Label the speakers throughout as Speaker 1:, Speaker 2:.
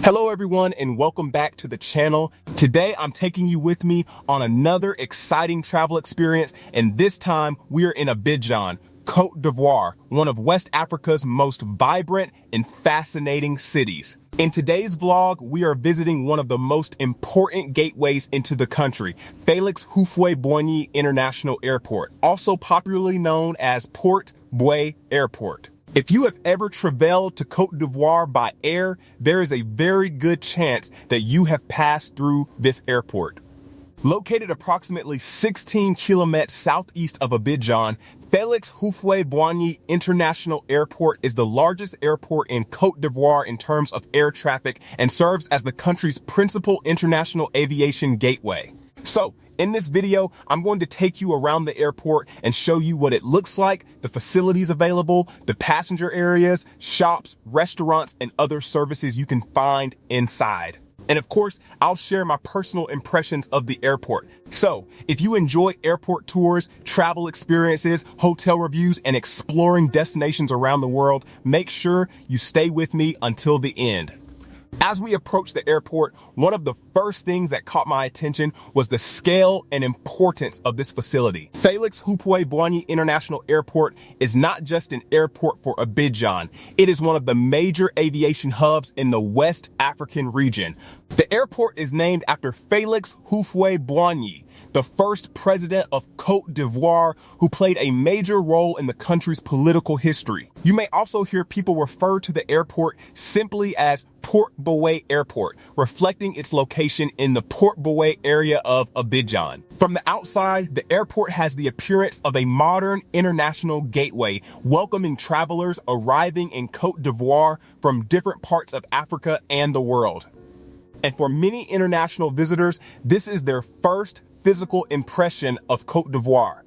Speaker 1: Hello everyone and welcome back to the channel. Today I'm taking you with me on another exciting travel experience, and this time we are in Abidjan, Côte d'Ivoire, one of West Africa's most vibrant and fascinating cities. In today's vlog, we are visiting one of the most important gateways into the country, Félix Houphouët Boigny International Airport, also popularly known as Port Bouet Airport. If you have ever traveled to Côte d'Ivoire by air, there is a very good chance that you have passed through this airport. Located approximately 16 kilometers southeast of Abidjan, Félix Houphouët Boigny International Airport is the largest airport in Côte d'Ivoire in terms of air traffic and serves as the country's principal international aviation gateway. So, in this video, I'm going to take you around the airport and show you what it looks like, the facilities available, the passenger areas, shops, restaurants, and other services you can find inside. And of course, I'll share my personal impressions of the airport. So, if you enjoy airport tours, travel experiences, hotel reviews, and exploring destinations around the world, make sure you stay with me until the end. As we approached the airport, one of the first things that caught my attention was the scale and importance of this facility. Félix Houphouët Boigny International Airport is not just an airport for Abidjan. It is one of the major aviation hubs in the West African region. The airport is named after Félix Houphouët Boigny, the first president of Côte d'Ivoire, who played a major role in the country's political history. You may also hear people refer to the airport simply as Port Bouet Airport, reflecting its location in the Port Bouet area of Abidjan. From the outside, the airport has the appearance of a modern international gateway, welcoming travelers arriving in Côte d'Ivoire from different parts of Africa and the world. And for many international visitors, this is their first physical impression of Côte d'Ivoire.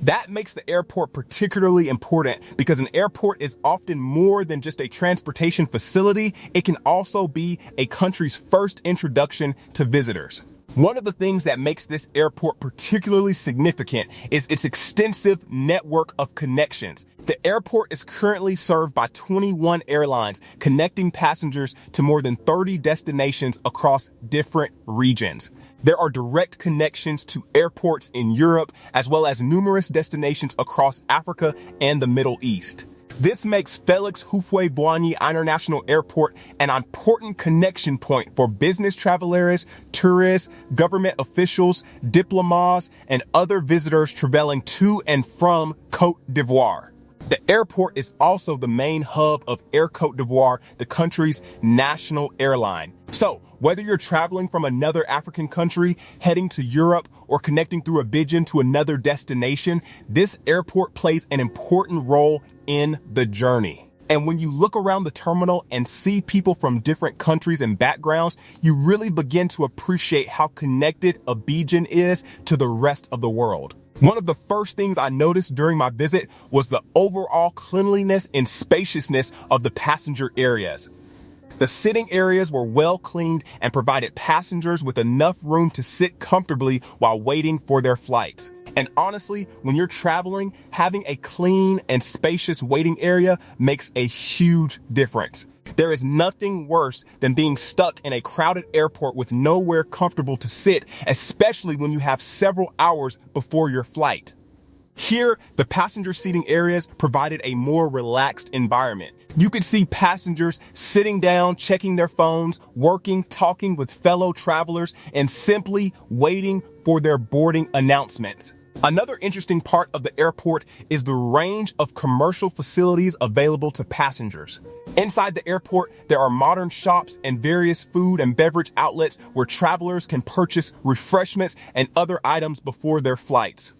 Speaker 1: That makes the airport particularly important because an airport is often more than just a transportation facility. It can also be a country's first introduction to visitors. One of the things that makes this airport particularly significant is its extensive network of connections. The airport is currently served by 21 airlines, connecting passengers to more than 30 destinations across different regions. There are direct connections to airports in Europe, as well as numerous destinations across Africa and the Middle East. This makes Félix Houphouët Boigny International Airport an important connection point for business travelers, tourists, government officials, diplomats, and other visitors traveling to and from Côte d'Ivoire. The airport is also the main hub of Air Côte d'Ivoire, the country's national airline. So, whether you're traveling from another African country, heading to Europe, or connecting through Abidjan to another destination, this airport plays an important role in the journey. And when you look around the terminal and see people from different countries and backgrounds, you really begin to appreciate how connected Abidjan is to the rest of the world. One of the first things I noticed during my visit was the overall cleanliness and spaciousness of the passenger areas. The sitting areas were well cleaned and provided passengers with enough room to sit comfortably while waiting for their flights. And honestly, when you're traveling, having a clean and spacious waiting area makes a huge difference. There is nothing worse than being stuck in a crowded airport with nowhere comfortable to sit, especially when you have several hours before your flight. Here, the passenger seating areas provided a more relaxed environment. You could see passengers sitting down, checking their phones, working, talking with fellow travelers, and simply waiting for their boarding announcements. Another interesting part of the airport is the range of commercial facilities available to passengers. Inside the airport, there are modern shops and various food and beverage outlets where travelers can purchase refreshments and other items before their flights.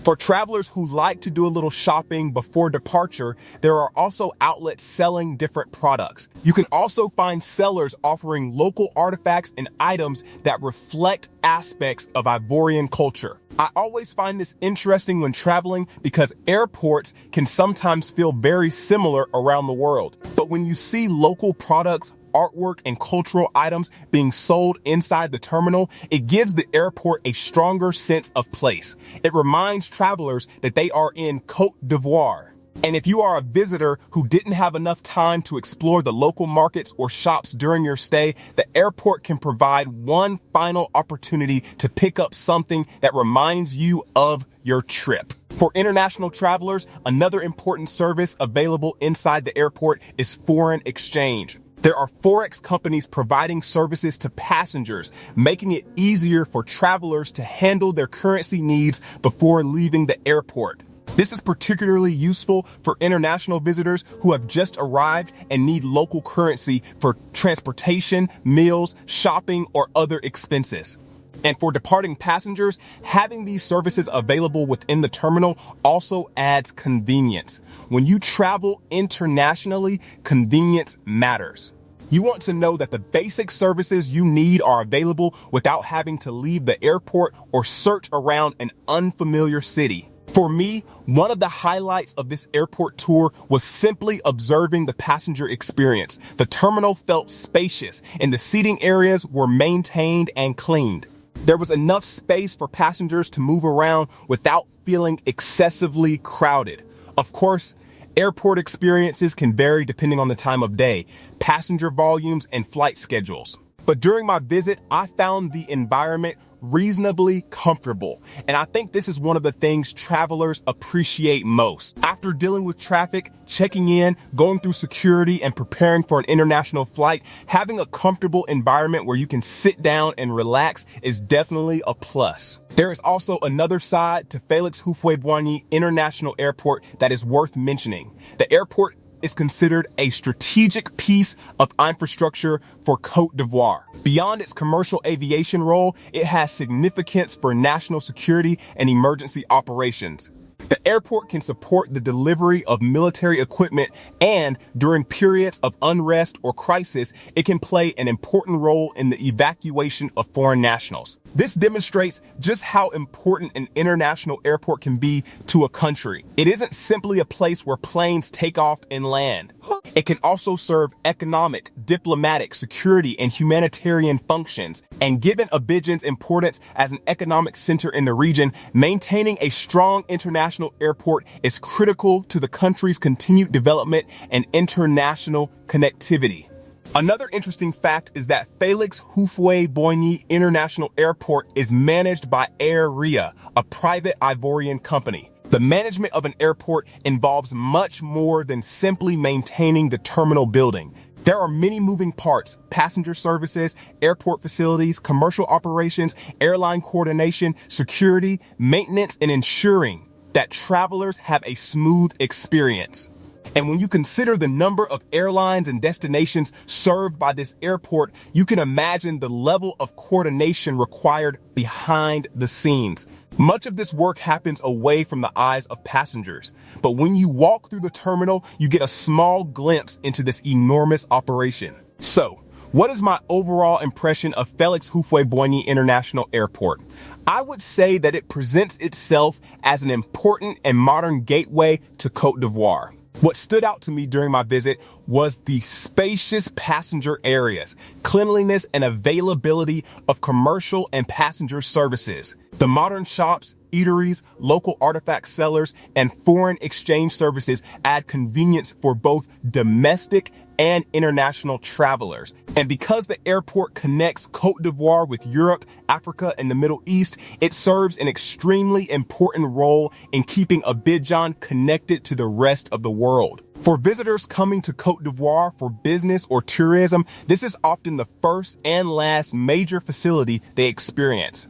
Speaker 1: For travelers who like to do a little shopping before departure, there are also outlets selling different products. You can also find sellers offering local artifacts and items that reflect aspects of Ivorian culture. I always find this interesting when traveling because airports can sometimes feel very similar around the world. But when you see local products, artwork, and cultural items being sold inside the terminal, it gives the airport a stronger sense of place. It reminds travelers that they are in Côte d'Ivoire. And if you are a visitor who didn't have enough time to explore the local markets or shops during your stay, the airport can provide one final opportunity to pick up something that reminds you of your trip. For international travelers, another important service available inside the airport is foreign exchange. There are Forex companies providing services to passengers, making it easier for travelers to handle their currency needs before leaving the airport. This is particularly useful for international visitors who have just arrived and need local currency for transportation, meals, shopping, or other expenses. And for departing passengers, having these services available within the terminal also adds convenience. When you travel internationally, convenience matters. You want to know that the basic services you need are available without having to leave the airport or search around an unfamiliar city. For me, one of the highlights of this airport tour was simply observing the passenger experience. The terminal felt spacious and the seating areas were maintained and cleaned. There was enough space for passengers to move around without feeling excessively crowded. Of course, airport experiences can vary depending on the time of day, passenger volumes, and flight schedules. But during my visit, I found the environment reasonably comfortable. And I think this is one of the things travelers appreciate most. After dealing with traffic, checking in, going through security, and preparing for an international flight, having a comfortable environment where you can sit down and relax is definitely a plus. There is also another side to Félix Houphouët Boigny International Airport that is worth mentioning. The airport is considered a strategic piece of infrastructure for Côte d'Ivoire. Beyond its commercial aviation role, it has significance for national security and emergency operations. The airport can support the delivery of military equipment, and during periods of unrest or crisis, it can play an important role in the evacuation of foreign nationals. This demonstrates just how important an international airport can be to a country. It isn't simply a place where planes take off and land. It can also serve economic, diplomatic, security, and humanitarian functions. And given Abidjan's importance as an economic center in the region, maintaining a strong international airport is critical to the country's continued development and international connectivity. Another interesting fact is that Félix Houphouët Boigny International Airport is managed by Air Ria, a private Ivorian company. The management of an airport involves much more than simply maintaining the terminal building. There are many moving parts: passenger services, airport facilities, commercial operations, airline coordination, security, maintenance, and ensuring that travelers have a smooth experience. And when you consider the number of airlines and destinations served by this airport, you can imagine the level of coordination required behind the scenes. Much of this work happens away from the eyes of passengers. But when you walk through the terminal, you get a small glimpse into this enormous operation. So, what is my overall impression of Félix Houphouët Boigny International Airport? I would say that it presents itself as an important and modern gateway to Côte d'Ivoire. What stood out to me during my visit was the spacious passenger areas, cleanliness, and availability of commercial and passenger services. The modern shops, eateries, local artifact sellers, and foreign exchange services add convenience for both domestic and international travelers. And because the airport connects Côte d'Ivoire with Europe, Africa, and the Middle East, it serves an extremely important role in keeping Abidjan connected to the rest of the world. For visitors coming to Côte d'Ivoire for business or tourism, this is often the first and last major facility they experience.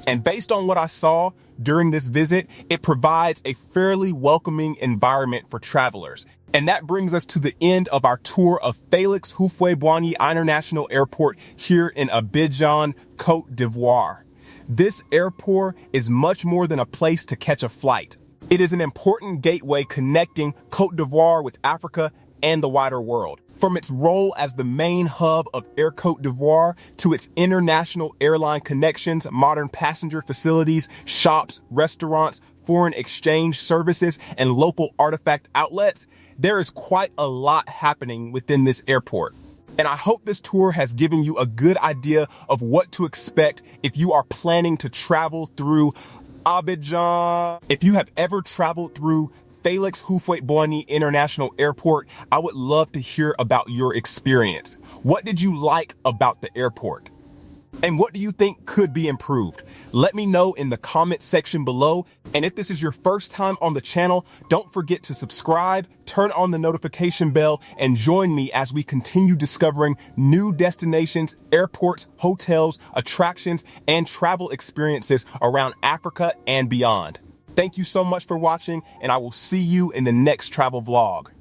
Speaker 1: And based on what I saw during this visit, it provides a fairly welcoming environment for travelers. And that brings us to the end of our tour of Félix Houphouët Boigny International Airport here in Abidjan, Côte d'Ivoire. This airport is much more than a place to catch a flight. It is an important gateway connecting Côte d'Ivoire with Africa and the wider world. From its role as the main hub of Air Côte d'Ivoire to its international airline connections, modern passenger facilities, shops, restaurants, foreign exchange services, and local artifact outlets, there is quite a lot happening within this airport. And I hope this tour has given you a good idea of what to expect if you are planning to travel through Abidjan. If you have ever traveled through Félix Houphouët Boigny International Airport, I would love to hear about your experience. What did you like about the airport? And what do you think could be improved? Let me know in the comment section below. And if this is your first time on the channel, don't forget to subscribe, turn on the notification bell, and join me as we continue discovering new destinations, airports, hotels, attractions, and travel experiences around Africa and beyond. Thank you so much for watching, and I will see you in the next travel vlog.